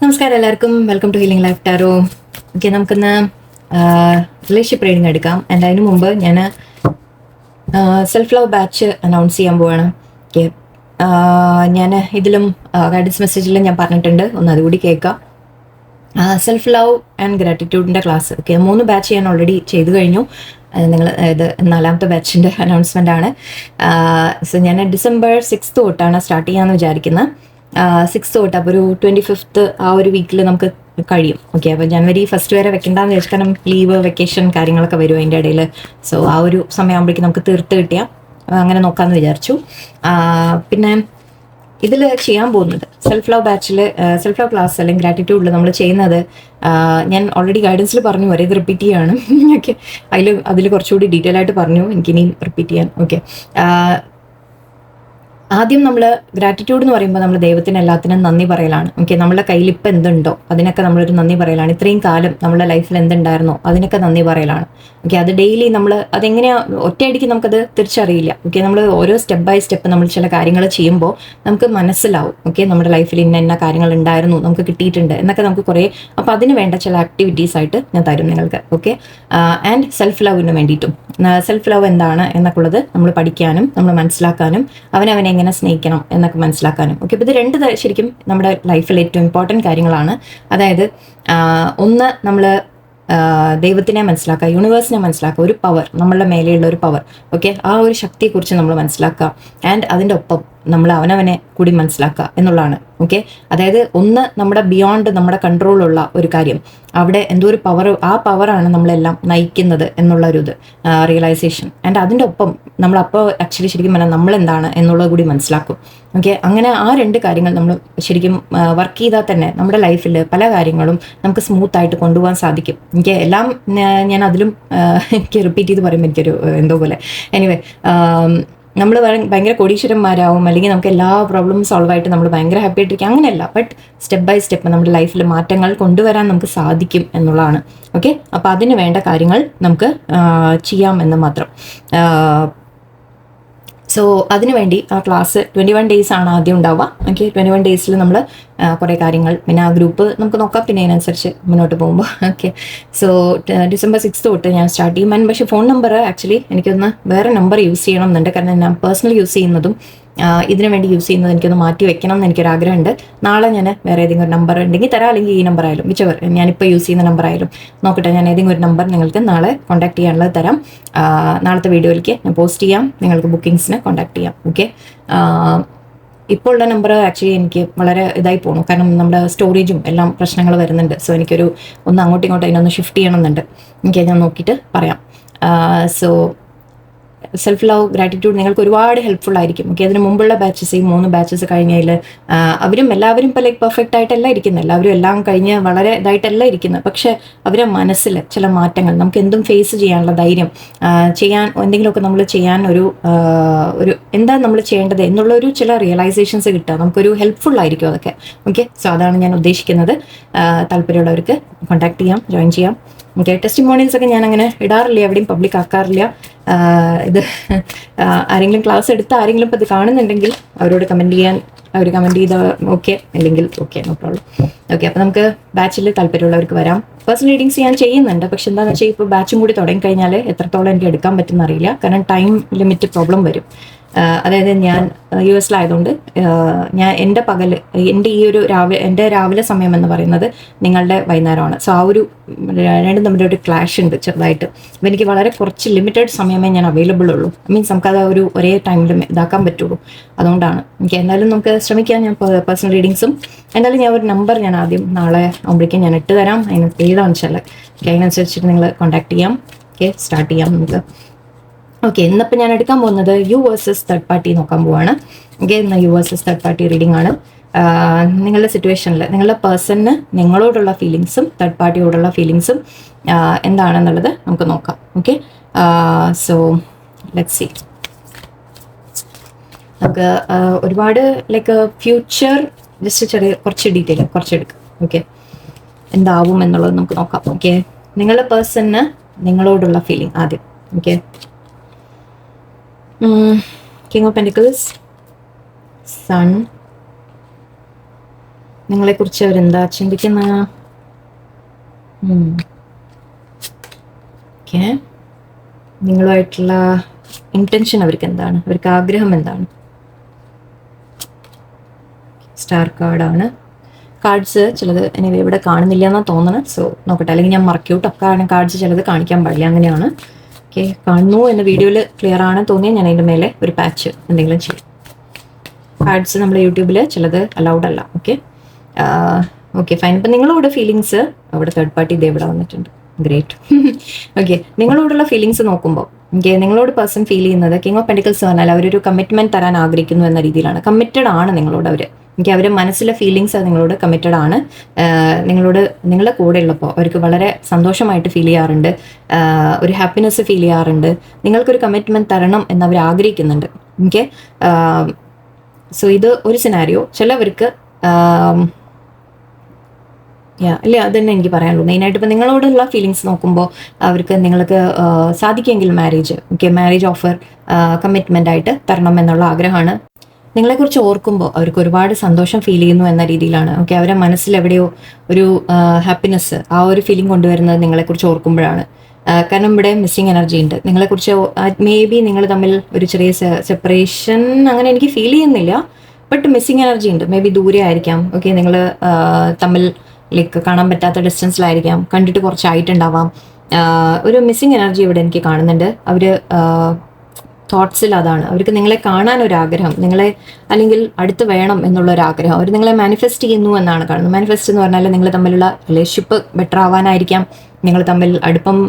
നമസ്കാരം എല്ലാവർക്കും, welcome to healing life tarot. Okay, നമുക്കിന്ന് റിലേഷൻഷിപ്പ് റീഡിംഗ് എടുക്കാം. ആൻഡ് അതിന് മുമ്പ് ഞാൻ സെൽഫ് ലവ് ബാച്ച് അനൗൺസ് ചെയ്യാൻ പോവാണ്. ഓക്കെ, ഞാൻ ഇതിലും ഗൈഡൻസ് മെസ്സേജിലും ഞാൻ പറഞ്ഞിട്ടുണ്ട്, ഒന്ന് അതുകൂടി കേൾക്കാം. സെൽഫ് ലവ് ആൻഡ് ഗ്രാറ്റിറ്റ്യൂഡിൻ്റെ ക്ലാസ്. ഓക്കെ, 3 ബാച്ച് ഞാൻ ഓൾറെഡി ചെയ്തു കഴിഞ്ഞു. നിങ്ങൾ ഇത് 4ാമത്തെ ബാച്ചിൻ്റെ അനൗൺസ്മെൻ്റ് ആണ്. സോ ഞാൻ December 6 തൊട്ടാണ് സ്റ്റാർട്ട് ചെയ്യാമെന്ന് വിചാരിക്കുന്നത്. 6 തൊട്ട്, അപ്പോൾ ഒരു 25th ആ ഒരു വീക്കിൽ നമുക്ക് കഴിയും. ഓക്കെ, അപ്പോൾ January 1 വരെ വെക്കേണ്ടെന്ന് വിചാരിച്ചു. കാരണം ലീവ്, വെക്കേഷൻ കാര്യങ്ങളൊക്കെ വരും അതിൻ്റെ ഇടയിൽ. സോ ആ ഒരു സമയമാകുമ്പോഴേക്കും നമുക്ക് തീർത്ത് കിട്ടിയാൽ അങ്ങനെ നോക്കാമെന്ന് വിചാരിച്ചു. പിന്നെ ഇതിൽ ചെയ്യാൻ പോകുന്നത് സെൽഫ് ലവ് ബാച്ചിൽ, സെൽഫ് ലവ് ക്ലാസ് അല്ലെങ്കിൽ ഗ്രാറ്റിറ്റ്യൂഡിൽ നമ്മൾ ചെയ്യുന്നത്, ഞാൻ ഓൾറെഡി ഗൈഡൻസിൽ പറഞ്ഞു, വരെ ഇത് റിപ്പീറ്റ് ചെയ്യാണ്. ഓക്കെ, അതിൽ കുറച്ചുകൂടി ഡീറ്റെയിൽ ആയിട്ട് പറഞ്ഞു, എനിക്കിനിയും റിപ്പീറ്റ് ചെയ്യാൻ. ഓക്കെ, ആദ്യം നമ്മൾ ഗ്രാറ്റിറ്റ്യൂഡ് എന്ന് പറയുമ്പോൾ നമ്മൾ ദൈവത്തിന് എല്ലാത്തിനും നന്ദി പറയലാണ്. ഓക്കെ, നമ്മുടെ കയ്യിൽ ഇപ്പം എന്തുണ്ടോ അതിനൊക്കെ നമ്മളൊരു നന്ദി പറയലാണ്. ഇത്രയും കാലം നമ്മുടെ ലൈഫിൽ എന്തുണ്ടായിരുന്നോ അതിനൊക്കെ നന്ദി പറയലാണ്. ഓക്കെ, അത് ഡെയിലി നമ്മൾ അതെങ്ങനെയാ ഒറ്റയടിക്ക് നമുക്കത് തിരിച്ചറിയില്ല. ഓക്കെ, നമ്മൾ ഓരോ സ്റ്റെപ്പ് ബൈ സ്റ്റെപ്പ് നമ്മൾ ചില കാര്യങ്ങൾ ചെയ്യുമ്പോൾ നമുക്ക് മനസ്സിലാവും. ഓക്കെ, നമ്മുടെ ലൈഫിൽ ഇന്ന കാര്യങ്ങൾ ഉണ്ടായിരുന്നു, നമുക്ക് കിട്ടിയിട്ടുണ്ട് എന്നൊക്കെ നമുക്ക് കുറേ. അപ്പോൾ അതിന് വേണ്ട ചില ആക്ടിവിറ്റീസ് ആയിട്ട് ഞാൻ തരും നിങ്ങൾക്ക്. ഓക്കെ, ആൻഡ് സെൽഫ് ലവിന് വേണ്ടിയിട്ടും, സെൽഫ് ലവ് എന്താണ് എന്നൊക്കെ ഉള്ളത് നമ്മൾ പഠിക്കാനും നമ്മൾ മനസ്സിലാക്കാനും അവനവനെ എങ്ങനെ സ്നേഹിക്കണം എന്നൊക്കെ മനസ്സിലാക്കാനും. ഓക്കെ, അപ്പോൾ ഇത് 2 ശരിക്കും നമ്മുടെ ലൈഫിൽ ഏറ്റവും ഇമ്പോർട്ടൻറ്റ് കാര്യങ്ങളാണ്. അതായത് ഒന്ന്, നമ്മൾ ദൈവത്തിനെ മനസ്സിലാക്കുക, യൂണിവേഴ്സിനെ മനസ്സിലാക്കുക, ഒരു പവർ, നമ്മളുടെ മേലെയുള്ള ഒരു പവർ. ഓക്കെ, ആ ഒരു ശക്തിയെക്കുറിച്ച് നമ്മൾ മനസ്സിലാക്കുക. ആൻഡ് അതിൻ്റെ ഒപ്പം നമ്മൾ അവനവനെ കൂടി മനസ്സിലാക്കുക എന്നുള്ളതാണ്. ഓക്കെ, അതായത് ഒന്ന്, നമ്മുടെ ബിയോണ്ട് നമ്മുടെ കൺട്രോളുള്ള ഒരു കാര്യം, അവിടെ എന്തോ ഒരു പവർ, ആ പവറാണ് നമ്മളെല്ലാം നയിക്കുന്നത് എന്നുള്ള ഒരു ഇത് റിയലൈസേഷൻ. ആൻഡ് അതിൻ്റെ ഒപ്പം നമ്മൾ അപ്പോൾ ആക്ച്വലി ശരിക്കും പറഞ്ഞാൽ നമ്മളെന്താണ് എന്നുള്ളത് കൂടി മനസ്സിലാക്കും. ഓക്കെ, അങ്ങനെ ആ 2 കാര്യങ്ങൾ നമ്മൾ ശരിക്കും വർക്ക് ചെയ്താൽ തന്നെ നമ്മുടെ ലൈഫിൽ പല കാര്യങ്ങളും നമുക്ക് സ്മൂത്തായിട്ട് കൊണ്ടുപോകാൻ സാധിക്കും. എനിക്ക് എല്ലാം ഞാൻ അതിലും എനിക്ക് റിപ്പീറ്റ് ചെയ്ത് പറയുമ്പോൾ എനിക്കൊരു എന്തോ പോലെ. എനിവേ, നമ്മൾ ഭയങ്കര കോടീശ്വരന്മാരാവും, അല്ലെങ്കിൽ നമുക്ക് എല്ലാ പ്രോബ്ലം സോൾവ് ആയിട്ട് നമ്മൾ ഭയങ്കര ഹാപ്പി ആയിട്ടിരിക്കും, അങ്ങനെയല്ല. ബട്ട് സ്റ്റെപ്പ് ബൈ സ്റ്റെപ്പ് നമ്മുടെ ലൈഫിൽ മാറ്റങ്ങൾ കൊണ്ടുവരാൻ നമുക്ക് സാധിക്കും എന്നുള്ളതാണ്. ഓക്കെ, അപ്പോൾ അതിന് വേണ്ട കാര്യങ്ങൾ നമുക്ക് ചെയ്യാം എന്ന് മാത്രം. സോ അതിനുവേണ്ടി ആ ക്ലാസ് 21 days ആണ് ആദ്യം ഉണ്ടാവുക. ഓക്കെ, 21 days നമ്മൾ കുറേ കാര്യങ്ങൾ, പിന്നെ ആ ഗ്രൂപ്പ് നമുക്ക് നോക്കാം, പിന്നെ അതിനനുസരിച്ച് മുന്നോട്ട് പോകുമ്പോൾ. ഓക്കെ, സോ December 6 തൊട്ട് ഞാൻ സ്റ്റാർട്ട് ചെയ്യും. പക്ഷേ ഫോൺ നമ്പർ ആക്ച്വലി എനിക്കൊന്ന് വേറെ നമ്പർ യൂസ് ചെയ്യണം എന്നുണ്ട്. കാരണം ഞാൻ പേഴ്സണൽ യൂസ് ചെയ്യുന്നതും ഇതിനു വേണ്ടി യൂസ് ചെയ്യുന്നത് എനിക്കൊന്ന് മാറ്റി വെക്കണം എന്ന് എനിക്കൊരാഗ്രഹമുണ്ട്. നാളെ ഞാൻ വേറെ ഏതെങ്കിലും ഒരു നമ്പർ ഉണ്ടെങ്കിൽ തരാം, അല്ലെങ്കിൽ ഈ നമ്പർ ആയാലും, വിച്ചവർ ഞാനിപ്പോൾ യൂസ് ചെയ്യുന്ന നമ്പർ ആയാലും നോക്കട്ടെ. ഞാൻ ഏതെങ്കിലും ഒരു നമ്പർ നിങ്ങൾക്ക് നാളെ കോൺടാക്ട് ചെയ്യാനുള്ളത് തരാം. നാളത്തെ വീഡിയോയിലേക്ക് ഞാൻ പോസ്റ്റ് ചെയ്യാം, നിങ്ങൾക്ക് ബുക്കിങ്സിന് കോൺടാക്ട് ചെയ്യാം. ഓക്കെ, ഇപ്പോൾ ഉള്ള നമ്പർ ആക്ച്വലി എനിക്ക് വളരെ ഇതായി പോകണം, കാരണം നമ്മുടെ സ്റ്റോറേജും എല്ലാം പ്രശ്നങ്ങൾ വരുന്നുണ്ട്. സോ എനിക്കൊരു അങ്ങോട്ടും ഇങ്ങോട്ടും അതിനൊന്ന് ഷിഫ്റ്റ് ചെയ്യണമെന്നുണ്ട്. എനിക്ക് ഞാൻ നോക്കിയിട്ട് പറയാം. സോ സെൽഫ് ലവ് ഗ്രാറ്റിറ്റ്യൂഡ് നിങ്ങൾക്ക് ഒരുപാട് ഹെൽപ്ഫുൾ ആയിരിക്കും. ഓക്കെ, അതിന് മുമ്പുള്ള ബാച്ചസ്, ഈ 3 ബാച്ചസ് കഴിഞ്ഞതിൽ എല്ലാവരും ഇപ്പോൾ ലൈക്ക് പെർഫെക്റ്റ് ആയിട്ടല്ല ഇരിക്കുന്നത്, എല്ലാവരും എല്ലാം കഴിഞ്ഞ് വളരെ ഇതായിട്ടല്ല ഇരിക്കുന്നത്. പക്ഷേ അവരെ മനസ്സിൽ ചില മാറ്റങ്ങൾ, നമുക്ക് എന്തും ഫേസ് ചെയ്യാനുള്ള ധൈര്യം, ചെയ്യാൻ എന്തെങ്കിലുമൊക്കെ നമ്മൾ ചെയ്യാൻ ഒരു എന്താ നമ്മൾ ചെയ്യേണ്ടത് എന്നുള്ളൊരു ചില റിയലൈസേഷൻസ് കിട്ടുക, നമുക്കൊരു ഹെൽപ്ഫുൾ ആയിരിക്കും അതൊക്കെ. ഓക്കെ, സോ അതാണ് ഞാൻ ഉദ്ദേശിക്കുന്നത്. താല്പര്യമുള്ളവർക്ക് കോൺടാക്ട് ചെയ്യാം, ജോയിൻ ചെയ്യാം. ഓക്കെ, ടെസ്റ്റിമോണിയൽസ് ഒക്കെ ഞാൻ അങ്ങനെ ഇടാറില്ല, എവിടെയും പബ്ലിക് ആക്കാറില്ല. ഇത് ആരെങ്കിലും ക്ലാസ് എടുത്ത് ആരെങ്കിലും ഇപ്പോൾ ഇത് കാണുന്നുണ്ടെങ്കിൽ അവരോട് കമൻറ്റ് ചെയ്യാൻ, അവർ കമൻറ്റ് ചെയ്ത ഓക്കെ, അല്ലെങ്കിൽ ഓക്കെ, നോ പ്രോബ്ലം. ഓക്കെ, അപ്പോൾ നമുക്ക് ബാച്ചിൽ താല്പര്യമുള്ളവർക്ക് വരാം. പേഴ്സണൽ റീഡിങ്സ് ഞാൻ ചെയ്യുന്നുണ്ട്, പക്ഷെ എന്താണെന്ന് വെച്ചാൽ ഇപ്പോൾ ബാച്ചും കൂടി തുടങ്ങിക്കഴിഞ്ഞാൽ എത്രത്തോളം എനിക്ക് എടുക്കാൻ പറ്റുമെന്ന് അറിയില്ല. കാരണം ടൈം ലിമിറ്റ് പ്രോബ്ലം വരും. അതായത് ഞാൻ US ലായതുകൊണ്ട് എൻ്റെ എൻ്റെ ഈ ഒരു എൻ്റെ രാവിലെ സമയം എന്ന് പറയുന്നത് നിങ്ങളുടെ വൈകുന്നേരമാണ്. സോ ആ ഒരു രണ്ടും തമ്മിലൊരു ക്ലാഷ് ഉണ്ട് ചെറുതായിട്ട്. അപ്പോൾ എനിക്ക് വളരെ കുറച്ച് ലിമിറ്റഡ് സമയമേ ഞാൻ അവൈലബിൾ ഉള്ളൂ. മീൻസ് നമുക്കത് ഒരേ ടൈമിൽ ഇതാക്കാൻ പറ്റുള്ളൂ. അതുകൊണ്ടാണ് എനിക്ക് എന്തായാലും നമുക്ക് ശ്രമിക്കാം. ഞാൻ പേഴ്സണൽ റീഡിങ്സും എന്തായാലും ഞാൻ ഒരു നമ്പർ ഞാൻ ആദ്യം നാളെ ആകുമ്പോഴേക്കും ഞാൻ ഇട്ട് തരാം. അതിനകത്ത് ഏതാണെന്ന് വെച്ചാൽ അതിനനുസരിച്ചിട്ട് നിങ്ങൾ കോൺടാക്ട് ചെയ്യാം. ഓക്കെ, സ്റ്റാർട്ട് ചെയ്യാം നമുക്ക്. ഓക്കെ, ഇന്നിപ്പോൾ ഞാൻ എടുക്കാൻ പോകുന്നത് യു വേഴ്സസ് തേർഡ് പാർട്ടി നോക്കാൻ പോവാണ്. ഓക്കെ, ഇന്ന് you versus third party reading ആണ്. നിങ്ങളുടെ സിറ്റുവേഷനിൽ നിങ്ങളുടെ പേഴ്സണിന് നിങ്ങളോടുള്ള ഫീലിങ്സും തേർഡ് പാർട്ടിയോടുള്ള ഫീലിങ്സും എന്താണെന്നുള്ളത് നമുക്ക് നോക്കാം. Okay, so let's see. നമുക്ക് ഒരുപാട് ലൈക്ക് ഫ്യൂച്ചർ ജസ്റ്റ് കുറച്ച് ഡീറ്റെയിൽ കുറച്ചെടുക്കാം. ഓക്കെ, എന്താവും എന്നുള്ളത് നമുക്ക് നോക്കാം. ഓക്കെ, നിങ്ങളുടെ പേഴ്സണിന് നിങ്ങളോടുള്ള ഫീലിംഗ് ആദ്യം. Okay, king of pentacles, sun. നിങ്ങളെക്കുറിച്ച് അവരെന്താ ചിന്തിക്കുന്ന? ഓക്കെ, നിങ്ങളുമായിട്ടുള്ള ഇൻറ്റൻഷൻ അവർക്ക് എന്താണ്, അവർക്ക് ആഗ്രഹം എന്താണ്? സ്റ്റാർ കാർഡാണ്. കാർഡ്സ് ചിലത് എനിവേ ഇവിടെ കാണുന്നില്ല എന്നാണ് തോന്നുന്നത്. സോ നോക്കട്ടെ, അല്ലെങ്കിൽ ഞാൻ മറക്കൂട്ടോ. കാരണം കാർഡ്സ് ചിലത് കാണിക്കാൻ പാടില്ല, അങ്ങനെയാണ്. ഓക്കെ, കാണുന്നു എന്ന വീഡിയോയിൽ ക്ലിയർ ആണ് തോന്നിയാൽ ഞാൻ അതിൻ്റെ മേലെ ഒരു പാച്ച് എന്തെങ്കിലും ചെയ്യും. കാർഡ്സ് നമ്മൾ യൂട്യൂബിൽ ചിലത് അലൗഡ് അല്ല. Okay fine. ഇപ്പം നിങ്ങളോട് ഫീലിങ്സ്, അവിടെ തേർഡ് പാർട്ടി ഇതേ ഇവിടെ വന്നിട്ടുണ്ട്. ഗ്രേറ്റ്. ഓക്കെ, നിങ്ങളോടുള്ള ഫീലിങ്സ് നോക്കുമ്പോൾ നിങ്ങളോട് പേഴ്സൺ ഫീൽ ചെയ്യുന്നത് കിങ് ഓഫ് പെന്റിക്കിൾസ് പറഞ്ഞാൽ അവരൊരു കമ്മിറ്റ്മെന്റ് തരാൻ ആഗ്രഹിക്കുന്നു എന്ന രീതിയിലാണ്. കമ്മിറ്റഡ് ആണ് നിങ്ങളോട് അവർ. അവരുടെ മനസ്സിലെ ഫീലിങ്സ് നിങ്ങളോട് കമ്മിറ്റഡ് ആണ്. നിങ്ങളുടെ കൂടെ ഉള്ളപ്പോൾ അവർക്ക് വളരെ സന്തോഷമായിട്ട് ഫീൽ ചെയ്യാറുണ്ട്, ഒരു ഹാപ്പിനെസ് ഫീൽ ചെയ്യാറുണ്ട്. നിങ്ങൾക്കൊരു കമ്മിറ്റ്മെന്റ് തരണം എന്ന് അവർ ആഗ്രഹിക്കുന്നുണ്ട്. സോ ഇത് ഒരു സിനാരിയോ. ചിലവർക്ക് അല്ലേ, അത് തന്നെ എനിക്ക് പറയാനുള്ളൂ. മെയിനായിട്ട് ഇപ്പം നിങ്ങളോടുള്ള ഫീലിങ്സ് നോക്കുമ്പോൾ അവർക്ക് നിങ്ങൾക്ക് സാധിക്കുമെങ്കിൽ മാരേജ് ഓഫർ കമ്മിറ്റ്മെൻ്റ് ആയിട്ട് തരണം എന്നുള്ള ആഗ്രഹമാണ്. നിങ്ങളെക്കുറിച്ച് ഓർക്കുമ്പോൾ അവർക്ക് ഒരുപാട് സന്തോഷം ഫീൽ ചെയ്യുന്നു എന്ന രീതിയിലാണ്. അവരുടെ മനസ്സിൽ എവിടെയോ ഒരു ഹാപ്പിനെസ്, ആ ഒരു ഫീലിംഗ് കൊണ്ടുവരുന്നത് നിങ്ങളെക്കുറിച്ച് ഓർക്കുമ്പോഴാണ്. കാരണം ഇവിടെ മിസ്സിങ് എനർജി ഉണ്ട്. നിങ്ങളെക്കുറിച്ച് മേ ബി നിങ്ങൾ തമ്മിൽ ഒരു ചെറിയ സെപ്പറേഷൻ അങ്ങനെ എനിക്ക് ഫീൽ ചെയ്യുന്നില്ല, ബട്ട് മിസ്സിങ് എനർജി ഉണ്ട്. മേ ബി ദൂരെ ആയിരിക്കാം. നിങ്ങൾ തമ്മിൽ കാണാൻ പറ്റാത്ത ഡിസ്റ്റൻസിലായിരിക്കാം, കണ്ടിട്ട് കുറച്ചായിട്ടുണ്ടാവാം. ഒരു മിസ്സിങ് എനർജി ഇവിടെ എനിക്ക് കാണുന്നുണ്ട്. അവർ തോട്ട്സിൽ അതാണ്, അവർക്ക് നിങ്ങളെ കാണാൻ ഒരാഗ്രഹം, നിങ്ങളെ അല്ലെങ്കിൽ അടുത്ത് വേണം എന്നുള്ളൊരാഗ്രഹം. അവർ നിങ്ങളെ മാനിഫെസ്റ്റ് ചെയ്യുന്നു എന്നാണ് കാണുന്നത്. മാനിഫെസ്റ്റ് എന്ന് പറഞ്ഞാൽ നിങ്ങൾ തമ്മിലുള്ള റിലേഷൻഷിപ്പ് ബെറ്റർ ആവാനായിരിക്കാം, നിങ്ങൾ തമ്മിൽ അടുപ്പം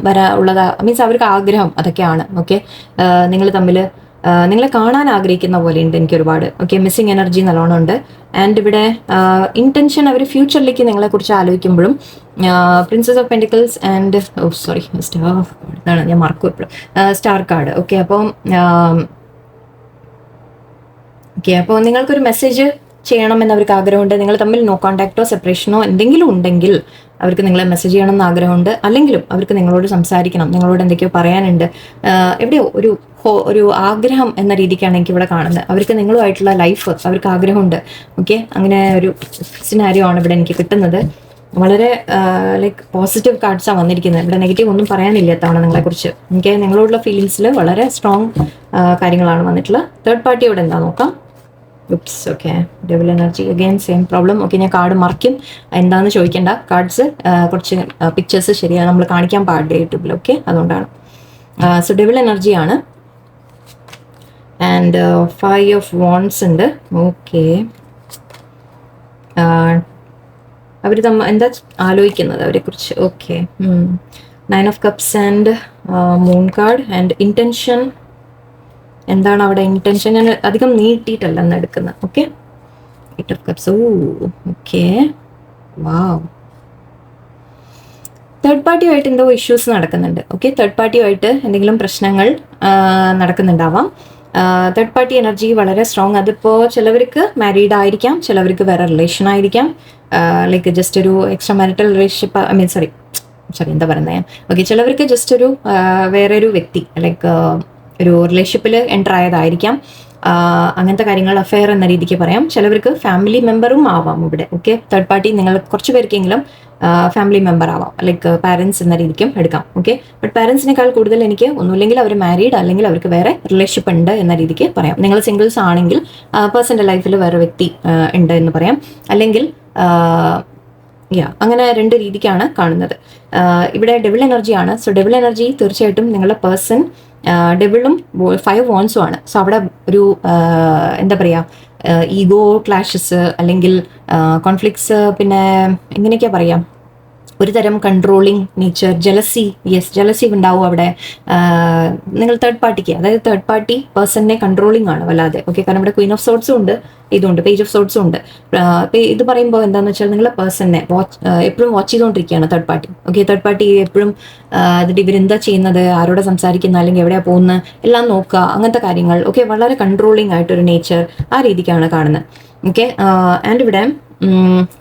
ഉള്ളതാ, മീൻസ് അവർക്ക് ആഗ്രഹം അതൊക്കെയാണ്. നിങ്ങൾ തമ്മിൽ നിങ്ങളെ കാണാൻ ആഗ്രഹിക്കുന്ന പോലെ ഉണ്ട് എനിക്ക് ഒരുപാട്. മിസ്സിങ് എനർജി നല്ലോണം ഉണ്ട്. ആൻഡ് ഇവിടെ ഇൻറ്റൻഷൻ അവർ ഫ്യൂച്ചറിലേക്ക് നിങ്ങളെക്കുറിച്ച് ആലോചിക്കുമ്പോഴും പ്രിൻസസ് ഓഫ് പെന്റിക്കിൾസ് ആൻഡ് ഇതാണ് ഞാൻ മറക്കും എപ്പോഴും, സ്റ്റാർ കാർഡ്. അപ്പോൾ നിങ്ങൾക്കൊരു മെസ്സേജ് ചെയ്യണമെന്ന് അവർക്ക് ആഗ്രഹമുണ്ട്. നിങ്ങൾ തമ്മിൽ നോ കോണ്ടാക്റ്റോ സെപ്പറേഷനോ എന്തെങ്കിലും ഉണ്ടെങ്കിൽ അവർക്ക് നിങ്ങളെ മെസ്സേജ് ചെയ്യണമെന്ന് ആഗ്രഹമുണ്ട്. അല്ലെങ്കിലും അവർക്ക് നിങ്ങളോട് സംസാരിക്കണം, നിങ്ങളോട് എന്തൊക്കെയോ പറയാനുണ്ട്. എവിടെയോ ഒരു ആഗ്രഹം എന്ന രീതിക്കാണ് എനിക്ക് ഇവിടെ കാണുന്നത്. അവർക്ക് നിങ്ങളുമായിട്ടുള്ള ലൈഫ് അവർക്ക് ആഗ്രഹമുണ്ട്. അങ്ങനെ ഒരു സിനാരിയോ ആണ് ഇവിടെ എനിക്ക് കിട്ടുന്നത്. വളരെ പോസിറ്റീവ് കാർഡ്സാണ് വന്നിരിക്കുന്നത്. ഇവിടെ നെഗറ്റീവ് ഒന്നും പറയാനില്ല തവണ നിങ്ങളെക്കുറിച്ച്. നിങ്ങളോടുള്ള ഫീലിങ്സിൽ വളരെ സ്ട്രോങ് കാര്യങ്ങളാണ് വന്നിട്ടുള്ളത്. തേർഡ് പാർട്ടി ഇവിടെ എന്താ നോക്കാം. Devil energy again same problem. ഞാൻ കാർഡ് മറിക്കും, എന്താണെന്ന് ചോദിക്കേണ്ട. കാർഡ്സ് കുറച്ച് പിക്ചേഴ്സ് ശരിയാണ് നമ്മൾ കാണിക്കാൻ പാടില്ല യൂട്യൂബിൽ. അതുകൊണ്ടാണ്. സോ ഡെവിൾ എനർജിയാണ്. ആൻഡ് 5 ഓഫ് wands ഉണ്ട്. അവർ എന്താ ആലോചിക്കുന്നത് അവരെക്കുറിച്ച്? 9 of cups and moon card. And intention എന്താണ് അവിടെ? ഇൻറ്റൻഷൻ ഞാൻ അധികം നീട്ടിയിട്ടല്ല എന്ന് എടുക്കുന്നത്. 8 ഓഫ് കപ്സ്. വാവ്. തേർഡ് പാർട്ടിയുമായിട്ട് എന്തോ ഇഷ്യൂസ് നടക്കുന്നുണ്ട്. തേർഡ് പാർട്ടിയുമായിട്ട് എന്തെങ്കിലും പ്രശ്നങ്ങൾ നടക്കുന്നുണ്ടാവാം. തേർഡ് പാർട്ടി എനർജി വളരെ സ്ട്രോങ്. അതിപ്പോൾ ചിലവർക്ക് മാരീഡ് ആയിരിക്കാം, ചിലവർക്ക് വേറെ റിലേഷൻ ആയിരിക്കാം. ജസ്റ്റ് ഒരു എക്സ്ട്രാ മാരിറ്റൽ റിലേഷൻഷിപ്പ്, എന്താ പറയുന്നത്, ചിലവർക്ക് ജസ്റ്റ് ഒരു വേറെ ഒരു വ്യക്തി ഒരു റിലേഷൻഷിപ്പിൽ എൻ്റർ ആയതായിരിക്കാം. അങ്ങനത്തെ കാര്യങ്ങൾ അഫെയർ എന്ന രീതിക്ക് പറയാം. ചിലവർക്ക് ഫാമിലി മെമ്പറും ആവാം ഇവിടെ. തേർഡ് പാർട്ടി നിങ്ങൾ കുറച്ച് പേർക്കെങ്കിലും ഫാമിലി മെമ്പർ ആവാം, പാരൻസ് എന്ന രീതിക്കും എടുക്കാം. ബട്ട് പാരൻസിനേക്കാൾ കൂടുതൽ എനിക്ക് ഒന്നുമില്ലെങ്കിൽ അവർ മാരീഡ് അല്ലെങ്കിൽ അവർക്ക് വേറെ റിലേഷൻഷിപ്പ് ഉണ്ട് എന്ന രീതിക്ക് പറയാം. നിങ്ങൾ സിംഗിൾസ് ആണെങ്കിൽ പേഴ്സൻ്റെ ലൈഫിൽ വേറെ വ്യക്തി ഉണ്ട് എന്ന് പറയാം. അല്ലെങ്കിൽ അങ്ങനെ 2 രീതിക്കാണ് കാണുന്നത്. ഇവിടെ ഡെവിൾ എനർജിയാണ്. സോ ഡെവിൾ എനർജി തീർച്ചയായിട്ടും നിങ്ങളുടെ പേഴ്സൺ ഡെവിളും 5 wands ആണ്. സോ അവിടെ ഒരു എന്താ പറയുക, ഈഗോ ക്ലാഷസ് അല്ലെങ്കിൽ കോൺഫ്ലിക്ട്സ്, പിന്നെ എങ്ങനെയൊക്കെയാ പറയാം, ഒരു തരം കൺട്രോളിങ് നേച്ചർ, ജലസി ഉണ്ടാവും അവിടെ. നിങ്ങൾ തേർഡ് പാർട്ടിക്ക്, അതായത് തേർഡ് പാർട്ടി പേഴ്സണിനെ കൺട്രോളിങ് ആണ് വല്ലാതെ. കാരണം ഇവിടെ ക്വീൻ ഓഫ് സോർട്സും ഉണ്ട്, ഇതുണ്ട്, പേജ് ഓഫ് സോർട്സും ഉണ്ട്. ഇത് പറയുമ്പോൾ എന്താണെന്ന് വെച്ചാൽ നിങ്ങളെ പേഴ്സണിനെ എപ്പോഴും വാച്ച് ചെയ്തുകൊണ്ടിരിക്കുകയാണ് തേർഡ് പാർട്ടി. തേർഡ് പാർട്ടി എപ്പോഴും എന്നിട്ട് ഇവരെന്താ ചെയ്യുന്നത്, ആരോടെ സംസാരിക്കുന്ന, അല്ലെങ്കിൽ എവിടെയാണ് പോകുന്നത് എല്ലാം നോക്കുക, അങ്ങനത്തെ കാര്യങ്ങൾ. വളരെ കൺട്രോളിങ് ആയിട്ടൊരു നേച്ചർ, ആ രീതിക്കാണ് കാണുന്നത്. ആൻഡ് ഇവിടെ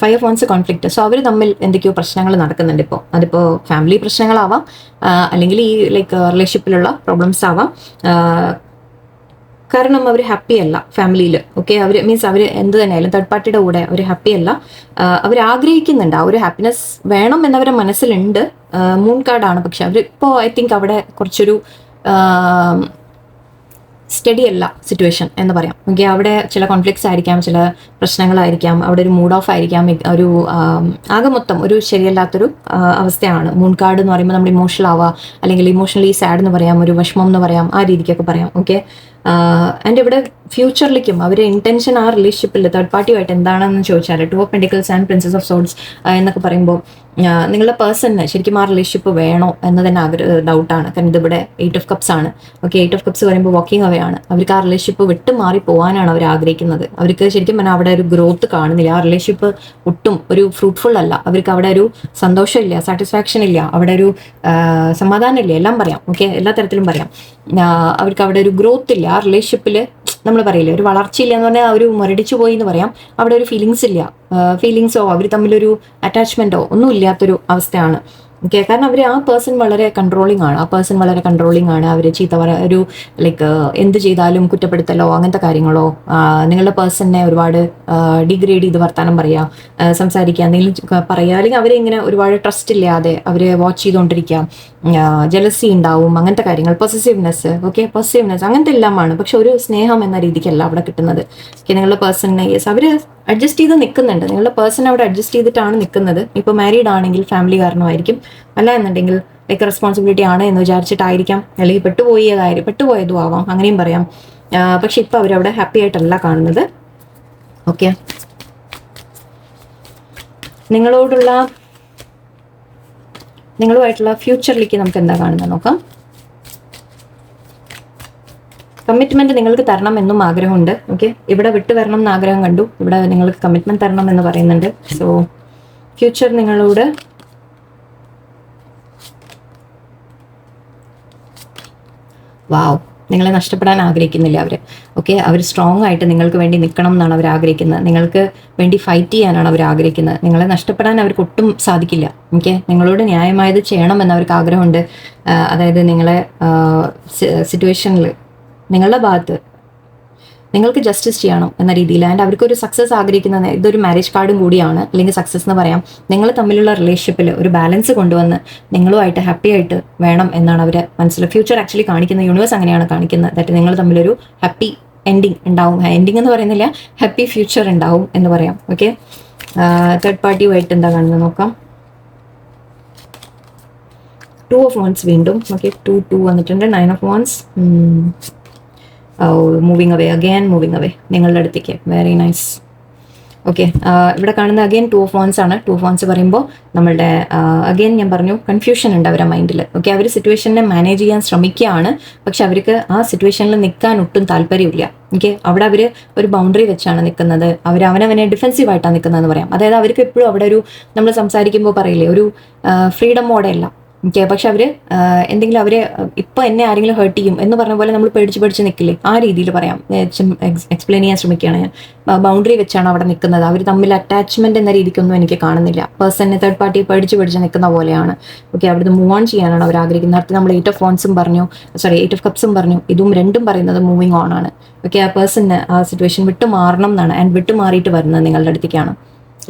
5 of wands കോൺഫ്ലിക്റ്റ്. സോ അവർ തമ്മിൽ എന്തൊക്കെയോ പ്രശ്നങ്ങൾ നടക്കുന്നുണ്ട് ഇപ്പോൾ. അതിപ്പോൾ ഫാമിലി പ്രശ്നങ്ങളാവാം, അല്ലെങ്കിൽ ഈ റിലേഷൻഷിപ്പിലുള്ള പ്രോബ്ലംസ് ആവാം. കാരണം അവർ ഹാപ്പി അല്ല ഫാമിലിയിൽ. ഓക്കെ, അവർ മീൻസ് അവർ എന്ത് തന്നെയായാലും തേർഡ് പാർട്ടിയുടെ കൂടെ അവർ ഹാപ്പി അല്ല. അവർ ആഗ്രഹിക്കുന്നുണ്ട്, ആ ഒരു ഹാപ്പിനെസ് വേണം എന്നവരുടെ മനസ്സിലുണ്ട്. മൂൺ കാർഡാണ്, പക്ഷെ അവരിപ്പോൾ ഐ തിങ്ക് അവിടെ കുറച്ചൊരു സ്റ്റഡി അല്ല സിറ്റുവേഷൻ എന്ന് പറയാം. ഓക്കെ, അവിടെ ചില കോൺഫ്ലിക്ട്സ് ആയിരിക്കാം, ചില പ്രശ്നങ്ങളായിരിക്കാം, അവിടെ ഒരു മൂഡ് ഓഫ് ആയിരിക്കാം, ഒരു ആകെ മൊത്തം ഒരു ശരിയല്ലാത്തൊരു അവസ്ഥയാണ്. മൂൺ കാർഡ് എന്ന് പറയുമ്പോൾ നമ്മൾ ഇമോഷണൽ ആവുക, അല്ലെങ്കിൽ ഇമോഷണലി സാഡ് എന്ന് പറയാം, ഒരു വിഷമം എന്ന് പറയാം, ആ രീതിക്കൊക്കെ പറയാം. ഓക്കെ, ആൻഡ് ഇവിടെ ഫ്യൂച്ചറിലേക്കും അവർ ഇന്റൻഷൻ ആ റിലേഷൻഷിപ്പിൽ തേർഡ് പാർട്ടിയുമായിട്ട് എന്താണെന്ന് ചോദിച്ചാൽ 2 of pentacles and princess of souls എന്നൊക്കെ പറയുമ്പോൾ നിങ്ങളുടെ പേഴ്സണിന് ശരിക്കും ആ റിലേഷൻഷിപ്പ് വേണോ എന്ന് തന്നെ ഡൗട്ടാണ്. കാരണം ഇതിവിടെ 8 ഓഫ് കപ്സ് ആണ്. ഓക്കെ, 8 ഓഫ് കപ്സ് പറയുമ്പോൾ വാക്കിംഗ് അവേ ആണ്. അവർക്ക് ആ റിലേഷൻഷിപ്പ് വിട്ട് മാറി പോകാനാണ് അവർ ആഗ്രഹിക്കുന്നത്. അവർക്ക് ശരിക്കും പറഞ്ഞാൽ അവിടെ ഒരു ഗ്രോത്ത് കാണുന്നില്ല. ആ റിലേഷൻഷിപ്പ് ഒട്ടും ഒരു ഫ്രൂട്ട്ഫുൾ അല്ല. അവർക്ക് അവിടെ ഒരു സന്തോഷമില്ല, സാറ്റിസ്ഫാക്ഷൻ ഇല്ല, അവിടെ ഒരു സമാധാനം ഇല്ല, എല്ലാം പറയാം. ഓക്കെ, എല്ലാ തരത്തിലും പറയാം. അവർക്ക് അവിടെ ഒരു ഗ്രോത്ത് ഇല്ല. ആ റിലേഷൻഷിപ്പിൽ നമ്മൾ പറയില്ലേ, ഒരു വളർച്ചയില്ല എന്ന് പറഞ്ഞാൽ ഒരു മുരടിച്ചു പോയി എന്ന് പറയാം. അവിടെ ഒരു ഫീലിങ്സ് ഇല്ല, ഫീലിങ്സോ അവർ തമ്മിലൊരു അറ്റാച്ച്മെന്റോ ഒന്നും ഇല്ലാത്തൊരു അവസ്ഥയാണ്. ഓക്കെ, കാരണം അവർ ആ പേഴ്സൺ വളരെ കൺട്രോളിങ് ആണ്. അവർ ഒരു ലൈക്ക് എന്ത് ചെയ്താലും കുറ്റപ്പെടുത്തലോ അങ്ങനത്തെ കാര്യങ്ങളോ, നിങ്ങളുടെ പേഴ്സണിനെ ഒരുപാട് ഡിഗ്രേഡ് ചെയ്ത് വർത്താനം പറയുക, സംസാരിക്കുക, എന്തെങ്കിലും പറയുക, അല്ലെങ്കിൽ അവരെ ഇങ്ങനെ ഒരുപാട് ട്രസ്റ്റ് ഇല്ലാതെ അവരെ വാച്ച് ചെയ്തുകൊണ്ടിരിക്കുക, ജലസി ഉണ്ടാവും, അങ്ങനത്തെ കാര്യങ്ങൾ, പൊസസീവ്നെസ്. ഓക്കെ, പൊസസീവ്നെസ് അങ്ങനത്തെ എല്ലാമാണ്. പക്ഷെ ഒരു സ്നേഹം എന്ന രീതിക്കല്ല അവിടെ കിട്ടുന്നത്. ഓക്കെ, നിങ്ങളുടെ പേഴ്സണിനെ അവർ അഡ്ജസ്റ്റ് ചെയ്ത് നിൽക്കുന്നുണ്ട്. നിങ്ങളുടെ പേഴ്സൺ അവിടെ അഡ്ജസ്റ്റ് ചെയ്തിട്ടാണ് നിൽക്കുന്നത്. ഇപ്പോൾ മാരീഡ് ആണെങ്കിൽ ഫാമിലി കാരണമായിരിക്കും, അല്ല എന്നുണ്ടെങ്കിൽ ലൈക്ക് റെസ്പോൺസിബിലിറ്റി ആണ് എന്ന് വിചാരിച്ചിട്ടായിരിക്കാം, അല്ലെങ്കിൽ പെട്ടുപോയതും ആവാം, അങ്ങനെയും പറയാം. പക്ഷെ ഇപ്പം അവരവിടെ ഹാപ്പി ആയിട്ടല്ല കാണുന്നത്. ഓക്കെ, നിങ്ങളുമായിട്ടുള്ള ഫ്യൂച്ചറിലേക്ക് നമുക്ക് എന്താ കാണുന്നത് നോക്കാം. കമ്മിറ്റ്മെന്റ് നിങ്ങൾക്ക് തരണം എന്നും ആഗ്രഹമുണ്ട്. ഓക്കെ, ഇവിടെ വിട്ടു വരണം എന്ന് ആഗ്രഹം കണ്ടു, ഇവിടെ നിങ്ങൾക്ക് കമ്മിറ്റ്മെന്റ് തരണം എന്ന് പറയുന്നുണ്ട്. സോ ഫ്യൂച്ചർ നിങ്ങളോട് വാവ്, നിങ്ങളെ നഷ്ടപ്പെടാൻ ആഗ്രഹിക്കുന്നില്ല അവർ. ഓക്കെ, അവർ സ്ട്രോങ് ആയിട്ട് നിങ്ങൾക്ക് വേണ്ടി നിൽക്കണം എന്നാണ് അവർ ആഗ്രഹിക്കുന്നത്. നിങ്ങൾക്ക് വേണ്ടി ഫൈറ്റ് ചെയ്യാനാണ് അവർ ആഗ്രഹിക്കുന്നത്. നിങ്ങളെ നഷ്ടപ്പെടാൻ അവർക്ക് ഒട്ടും സാധിക്കില്ല. ഓക്കെ, നിങ്ങളോട് ന്യായമായത് ചെയ്യണം എന്ന് അവർക്ക് ആഗ്രഹമുണ്ട്. അതായത് നിങ്ങളെ സിറ്റുവേഷനിൽ നിങ്ങളുടെ ഭാഗത്ത് നിങ്ങൾക്ക് ജസ്റ്റിസ് ചെയ്യണം എന്ന രീതിയിൽ. ആൻഡ് അവർക്കൊരു സക്സസ് ആഗ്രഹിക്കുന്നത്, ഇതൊരു മാരേജ് കാർഡും കൂടിയാണ്, അല്ലെങ്കിൽ സക്സസ് എന്ന് പറയാം. നിങ്ങൾ തമ്മിലുള്ള റിലേഷൻഷിപ്പിൽ ഒരു ബാലൻസ് കൊണ്ടുവന്ന് നിങ്ങളുമായിട്ട് ഹാപ്പി ആയിട്ട് വേണം എന്നാണ് അവർ മനസ്സിൽ. ഫ്യൂച്ചർ ആക്ച്വലി കാണിക്കുന്ന യൂണിവേഴ്സ് അങ്ങനെയാണ് കാണിക്കുന്നത്. ദാറ്റ് നിങ്ങൾ തമ്മിലൊരു ഹാപ്പി എൻഡിങ് ഉണ്ടാവും. എൻഡിങ് എന്ന് പറയുന്നില്ല, ഹാപ്പി ഫ്യൂച്ചർ ഉണ്ടാവും എന്ന് പറയാം. ഓക്കെ, തേർഡ് പാർട്ടിയുമായിട്ട് എന്താ കാണുന്നത് നോക്കാം. 2 ഓഫ് വൺസ് വീണ്ടും. ഓക്കെ, 2 വന്നിട്ടുണ്ട്. 9 ഓഫ് വൺസ്. മൂവിങ് അവേ നിങ്ങളുടെ അടുത്തേക്ക്. Very nice. ഓക്കെ, ഇവിടെ കാണുന്ന അഗെയിൻ 2 ഓഫ് വൺസ് ആണ്. 2 ഓഫ് വൺസ് പറയുമ്പോൾ നമ്മളുടെ അഗെയിൻ ഞാൻ പറഞ്ഞു കൺഫ്യൂഷൻ ഉണ്ട് അവരുടെ മൈൻഡിൽ. ഓക്കെ, അവർ സിറ്റുവേഷനെ മാനേജ് ചെയ്യാൻ ശ്രമിക്കുകയാണ്, പക്ഷെ അവർക്ക് ആ സിറ്റുവേഷനിൽ നിൽക്കാൻ ഒട്ടും താല്പര്യമില്ല. ഓക്കെ, അവിടെ അവർ ഒരു ബൗണ്ടറി വെച്ചാണ് നിൽക്കുന്നത്. അവനവനെ ഡിഫെൻസീവ് ആയിട്ടാണ് നിൽക്കുന്നതെന്ന് പറയാം. അതായത് അവർക്ക് എപ്പോഴും അവിടെ ഒരു, നമ്മൾ സംസാരിക്കുമ്പോൾ പറയില്ലേ, ഒരു ഫ്രീഡം മോഡേ അല്ല. ഓക്കെ, പക്ഷെ അവർ എന്തെങ്കിലും അവരെ ഇപ്പം എന്നെ ആരെങ്കിലും ഹേർട്ട് ചെയ്യും എന്ന് പറഞ്ഞ പോലെ നമ്മൾ പേടിച്ച് നിൽക്കില്ലേ, ആ രീതിയിൽ പറയാം. എക്സ്പ്ലെയിൻ ചെയ്യാൻ ശ്രമിക്കുകയാണ് ഞാൻ. ബൗണ്ടറി വെച്ചാണ് അവിടെ നിൽക്കുന്നത്. അവർ തമ്മിൽ അറ്റാച്ച്മെന്റ് എന്ന രീതിക്കൊന്നും എനിക്ക് കാണുന്നില്ല. പേഴ്സണിനെ തേർഡ് പാർട്ടി പേടിച്ച് നിൽക്കുന്ന പോലെയാണ്. ഓക്കെ, അവിടുന്ന് മൂവ് ഓൺ ചെയ്യാനാണ് അവർ ആഗ്രഹിക്കുന്നത്. അടുത്ത് നമ്മൾ 8 ഓഫ് വൺസും പറഞ്ഞു, 8 ഓഫ് കപ്സും പറഞ്ഞു. ഇതും രണ്ടും പറയുന്നത് മൂവിങ് ഓൺ ആണ്. ഓക്കെ, ആ പേഴ്സണിന് ആ സിറ്റുവേഷൻ വിട്ടു മാറണം എന്നാണ്. ആൻഡ് വിട്ടു മാറിയിട്ട് വരുന്നത് നിങ്ങളുടെ അടുത്തേക്കാണ്.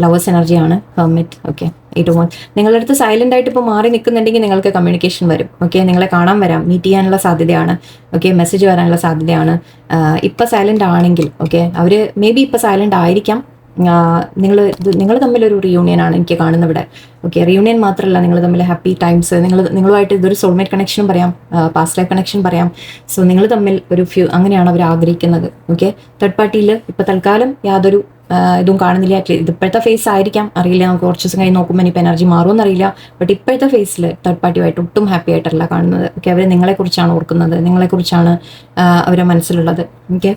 ലവേഴ്സ് എനർജിയാണ്, ഹെർമിറ്റ്. Okay, 8 of wands. നിങ്ങളുടെ അടുത്ത് സൈലന്റ് ആയിട്ട് ഇപ്പോൾ മാറി നിൽക്കുന്നുണ്ടെങ്കിൽ നിങ്ങൾക്ക് കമ്മ്യൂണിക്കേഷൻ വരും. ഓക്കെ, നിങ്ങളെ കാണാൻ വരാം, മീറ്റ് ചെയ്യാനുള്ള സാധ്യതയാണ്. ഓക്കെ, മെസ്സേജ് വരാനുള്ള സാധ്യതയാണ്. ഇപ്പം സൈലന്റ് ആണെങ്കിൽ, ഓക്കെ, അവർ മേ ബി ഇപ്പം സൈലന്റ് ആയിരിക്കാം. നിങ്ങൾ തമ്മിലൊരു റിയൂണിയൻ ആണ് എനിക്ക് കാണുന്നത് ഇവിടെ. ഓക്കെ, റിയൂണിയൻ മാത്രമല്ല, നിങ്ങൾ തമ്മിൽ ഹാപ്പി ടൈംസ്, നിങ്ങളുമായിട്ട് ഇതൊരു സോൾമേറ്റ് കണക്ഷനും പറയാം, പാസ്റ്റ് ലൈഫ് കണക്ഷൻ പറയാം. സോ നിങ്ങൾ തമ്മിൽ ഒരു അങ്ങനെയാണ് അവർ ആഗ്രഹിക്കുന്നത്. ഓക്കെ, തേർഡ് പാർട്ടിയിൽ ഇപ്പം തൽക്കാലം യാതൊരു ഇതും കാണുന്നില്ല. ഇത് ഇപ്പോഴത്തെ ഫേസ് ആയിരിക്കാം, അറിയില്ല. നമുക്ക് കുറച്ച് ദിവസം കഴിഞ്ഞ് നോക്കുമ്പോൾ ഇനിയിപ്പോൾ എനർജി മാറുമെന്ന് അറിയില്ല. ബട്ട് ഇപ്പോഴത്തെ ഫേസിൽ തേർഡ് പാർട്ടിയുമായിട്ട് ഒട്ടും ഹാപ്പി ആയിട്ടല്ല കാണുന്നത്. ഓക്കെ, അവർ നിങ്ങളെക്കുറിച്ചാണ് ഓർക്കുന്നത്, നിങ്ങളെക്കുറിച്ചാണ് അവരുടെ മനസ്സിലുള്ളത്. ഓക്കെ,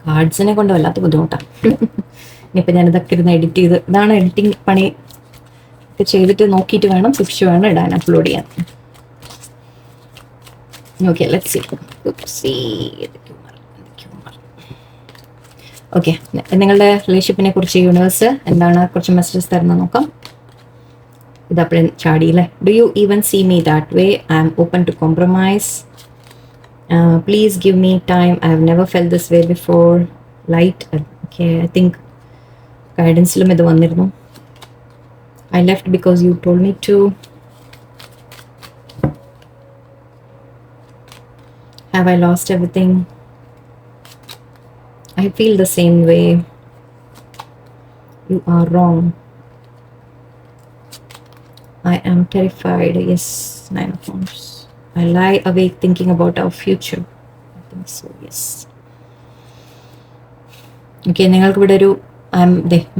കാർഡ്സിനെ കൊണ്ട് വല്ലാത്ത ബുദ്ധിമുട്ടാണ്. ഇനിയിപ്പോൾ ഞാനിതൊക്കെ ഇരുന്ന് എഡിറ്റ് ചെയ്ത്, ഇതാണ് എഡിറ്റിംഗ് പണി ഒക്കെ ചെയ്തിട്ട് നോക്കിയിട്ട് വേണം പിക്ചർ വേണം ഇടാൻ, അപ്ലോഡ് ചെയ്യാൻ. Okay, let's see. ഓക്കെ, നിങ്ങളുടെ റിലേഷൻഷിപ്പിനെ കുറിച്ച് യൂണിവേഴ്സ് എന്താണ് കുറച്ച് മെസ്സേജസ് തരുന്നത് നോക്കാം. ഇതപ്പോഴും ചാടിയില്ലേ. Do you even see me that way? I am open to compromise. Please give me time. I have never felt this way before. Light. Okay, I think ഗൈഡൻസിലും ഇത് വന്നിരുന്നു. I left because you told me to. Have I lost everything? I feel the same way. You are wrong. I am terrified. Yes, 9 of Wands. I lie awake thinking about our future. I think so, yes. Okay, നിങ്ങൾക്ക് ഇവിടെ ഒരു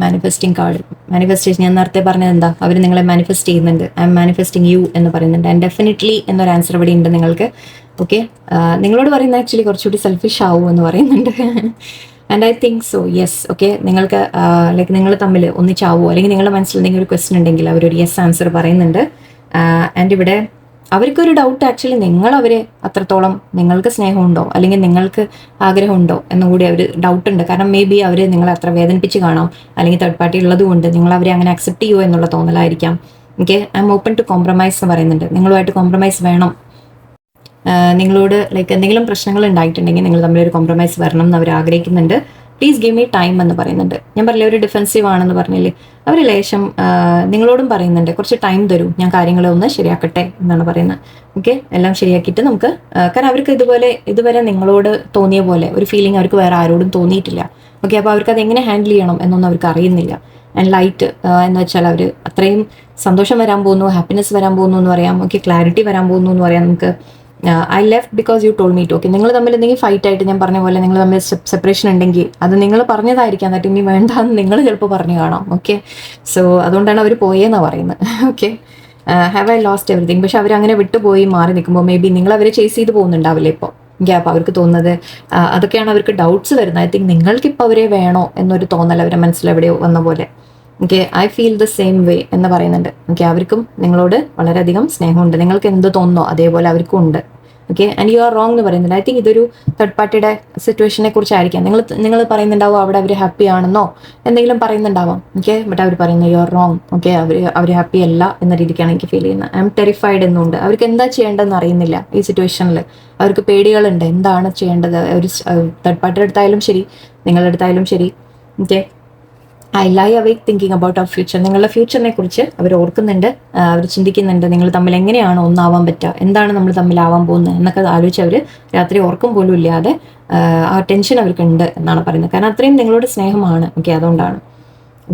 manifesting card. Manifestation ഞാൻ നേരത്തെ പറഞ്ഞത് എന്താ, അവർ നിങ്ങളെ manifest ചെയ്യുന്നുണ്ട്. I M manifesting U എന്ന് പറയുന്നുണ്ട്. ആൻഡ് ഡെഫിനറ്റ്ലി എന്നൊരു ആൻസർ ഇവിടെ ഉണ്ട് നിങ്ങൾക്ക്. ഓക്കെ, നിങ്ങളോട് പറയുന്നത് ആക്ച്വലി കുറച്ചുകൂടി സെൽഫിഷ് ആവും എന്ന് പറയുന്നുണ്ട്. And I think so, yes. Okay, നിങ്ങൾക്ക് ലൈക്ക് നിങ്ങൾ തമ്മിൽ ഒന്നിച്ചാവോ, അല്ലെങ്കിൽ നിങ്ങളുടെ മനസ്സിൽ എന്തെങ്കിലും ഒരു ക്വസ്റ്റൻ ഉണ്ടെങ്കിൽ അവരൊരു യെസ് ആൻസർ പറയുന്നുണ്ട്. ആൻഡ് ഇവിടെ അവർക്കൊരു ഡൗട്ട് ആക്ച്വലി നിങ്ങൾ അവരെ അത്രത്തോളം നിങ്ങൾക്ക് സ്നേഹമുണ്ടോ അല്ലെങ്കിൽ നിങ്ങൾക്ക് ആഗ്രഹമുണ്ടോ എന്നുകൂടി അവർ ഡൗട്ടുണ്ട്. കാരണം മേ ബി അവർ നിങ്ങളെ അത്ര വേദനിപ്പിച്ച് കാണാം, അല്ലെങ്കിൽ തേർഡ് പാർട്ടി ഉള്ളത് കൊണ്ട് നിങ്ങൾ അവരെ അങ്ങനെ അക്സെപ്റ്റ് ചെയ്യുമോ എന്നുള്ള തോന്നലായിരിക്കാം. Okay, I am open to compromise എന്ന് പറയുന്നുണ്ട്. നിങ്ങളുമായിട്ട് കോംപ്രമൈസ് വേണം. നിങ്ങളോട് ലൈക്ക് എന്തെങ്കിലും പ്രശ്നങ്ങൾ ഉണ്ടായിട്ടുണ്ടെങ്കിൽ നിങ്ങൾ തമ്മിലൊരു കോംപ്രമൈസ് വരണം എന്ന് അവർ ആഗ്രഹിക്കുന്നുണ്ട്. പ്ലീസ് ഗിവ് മീ ടൈം എന്ന് പറയുന്നുണ്ട്. ഞാൻ പറഞ്ഞില്ലേ ഒരു ഡിഫെൻസീവ് ആണെന്ന് പറഞ്ഞില്ലേ, അവർ ലേശം നിങ്ങളോടും പറയുന്നുണ്ട് കുറച്ച് ടൈം തരൂ, ഞാൻ കാര്യങ്ങളെ ഒന്ന് ശരിയാക്കട്ടെ എന്നാണ് പറയുന്നത്. ഓക്കെ, എല്ലാം ശരിയാക്കിയിട്ട് നമുക്ക്, കാരണം അവർക്ക് ഇതുവരെ നിങ്ങളോട് തോന്നിയ പോലെ ഒരു ഫീലിംഗ് അവർക്ക് വേറെ ആരോടും തോന്നിയിട്ടില്ല. ഓക്കെ, അപ്പോൾ അവർക്ക് അത് എങ്ങനെ ഹാൻഡിൽ ചെയ്യണം എന്നൊന്നും അവർക്ക് അറിയുന്നില്ല. ആൻഡ് ലൈറ്റ് എന്ന് വെച്ചാൽ അവർ അത്രയും സന്തോഷം വരാൻ പോകുന്നു, ഹാപ്പിനെസ് വരാൻ പോകുന്നു എന്ന് പറയാം. ഓക്കെ, ക്ലാരിറ്റി വരാൻ പോകുന്നു എന്ന് പറയാം നമുക്ക്. I left because you told me to. Okay, നിങ്ങൾ തമ്മിൽ എന്തെങ്കിലും ഫൈറ്റ് ആയിട്ട്, ഞാൻ പറഞ്ഞ പോലെ നിങ്ങൾ തമ്മിൽ സെപ്പറേഷൻ ഉണ്ടെങ്കിൽ അത് നിങ്ങൾ പറഞ്ഞതായിരിക്കാം, എന്നിട്ട് ഇനി വേണ്ടാന്ന് നിങ്ങൾ ചിലപ്പോൾ പറഞ്ഞു കാണാം. ഓക്കെ, സോ അതുകൊണ്ടാണ് അവർ പോയെന്നാണ് പറയുന്നത്. Okay, have I lost everything. പക്ഷെ അവരങ്ങനെ വിട്ടുപോയി മാറി നിൽക്കുമ്പോൾ മേ ബി നിങ്ങൾ അവരെ ചേസ് ചെയ്ത് പോകുന്നുണ്ടാവില്ലേ ഇപ്പോൾ. ഓക്കെ, അപ്പോൾ അവർക്ക് തോന്നുന്നത് അതൊക്കെയാണ് അവർക്ക് ഡൗട്ട്സ് വരുന്നത്. ഐ തിങ്ക് നിങ്ങൾക്കിപ്പോൾ അവരെ വേണോ എന്നൊരു തോന്നൽ അവരെ മനസ്സിലെവിടെയോ വന്ന പോലെ. Okay, I feel the same way എന്ന് പറയുന്നുണ്ട്. ഓക്കെ, അവർക്കും നിങ്ങളോട് വളരെയധികം സ്നേഹമുണ്ട്. നിങ്ങൾക്ക് എന്ത് തോന്നുന്നോ അതേപോലെ അവർക്കും ഉണ്ട്. Okay, and you are wrong എന്ന് പറയുന്നുണ്ട്. ഐ തിങ്ക് ഇതൊരു തേർഡ് പാർട്ടിയുടെ സിറ്റുവേഷനെ കുറിച്ചായിരിക്കാം. നിങ്ങൾ പറയുന്നുണ്ടാവും അവിടെ അവർ ഹാപ്പി ആണെന്നോ എന്തെങ്കിലും പറയുന്നുണ്ടാവാം. ഓക്കെ, ബട്ട് അവർ പറയുന്നത് യു ആർ റോങ്. ഓക്കെ, അവർ ഹാപ്പി അല്ല എന്ന രീതിക്കാണ് എനിക്ക് ഫീൽ ചെയ്യുന്നത്. ഐ എം ടെറിഫൈഡ് എന്നുണ്ട്. അവർക്ക് എന്താ ചെയ്യേണ്ടതെന്ന് അറിയുന്നില്ല ഈ സിറ്റുവേഷനിൽ. അവർക്ക് പേടികളുണ്ട്, എന്താണ് ചെയ്യേണ്ടത്. ഒരു തേർഡ് പാർട്ടിയുടെ അടുത്തായാലും ശരി, നിങ്ങളുടെ അടുത്തായാലും ശരി. Okay, I lie awake thinking about our future. നിങ്ങളുടെ ഫ്യൂച്ചറിനെ കുറിച്ച് അവർ ഓർക്കുന്നുണ്ട്, അവർ ചിന്തിക്കുന്നുണ്ട്. നിങ്ങൾ തമ്മിൽ എങ്ങനെയാണ് ഒന്നാവാൻ പറ്റുക, എന്താണ് നമ്മൾ തമ്മിലാവാൻ പോകുന്നത് എന്നൊക്കെ ആലോചിച്ച് അവർ രാത്രി ഉറക്കം പോലും ഇല്ലാതെ ആ ടെൻഷൻ അവർക്കുണ്ട് എന്നാണ് പറയുന്നത്. കാരണം അത്രയും നിങ്ങളോട് സ്നേഹമാണ്. ഓക്കെ, അതുകൊണ്ടാണ്.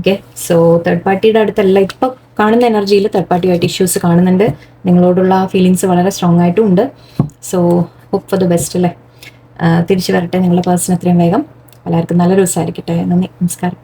ഓക്കെ, സോ തേർഡ് പാർട്ടിയുടെ അടുത്തല്ല ഇപ്പം കാണുന്ന എനർജിയിൽ തേർഡ് പാർട്ടിയായിട്ട് ഇഷ്യൂസ് കാണുന്നുണ്ട്. നിങ്ങളോടുള്ള ഫീലിങ്സ് വളരെ സ്ട്രോങ് ആയിട്ടും ഉണ്ട്. So hope for the best അല്ലേ. തിരിച്ചു വരട്ടെ നിങ്ങളുടെ പേഴ്സൺ എത്രയും വേഗം. എല്ലാവർക്കും നല്ലൊരു ദിവസമായിരിക്കട്ടെ. നന്ദി, നമസ്കാരം.